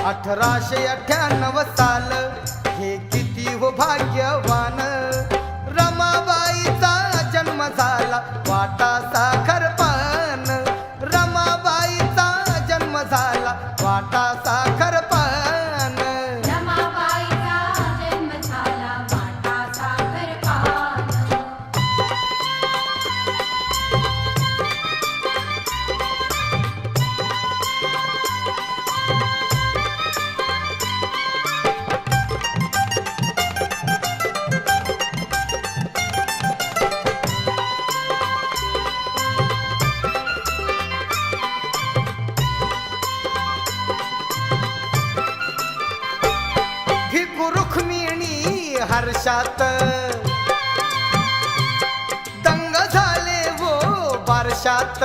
1898 साल हे किती हो भाग्यवान, रमाबाईचा जन्म झाला वाटा साखर पान, रमाबाईचा जन्म झाला वाटा साखर पान, रमाबाईचा जन्म झाला वाटा साखर पान. भिकू रुक्मिणी हर्षात दंग झाले वो बारशात,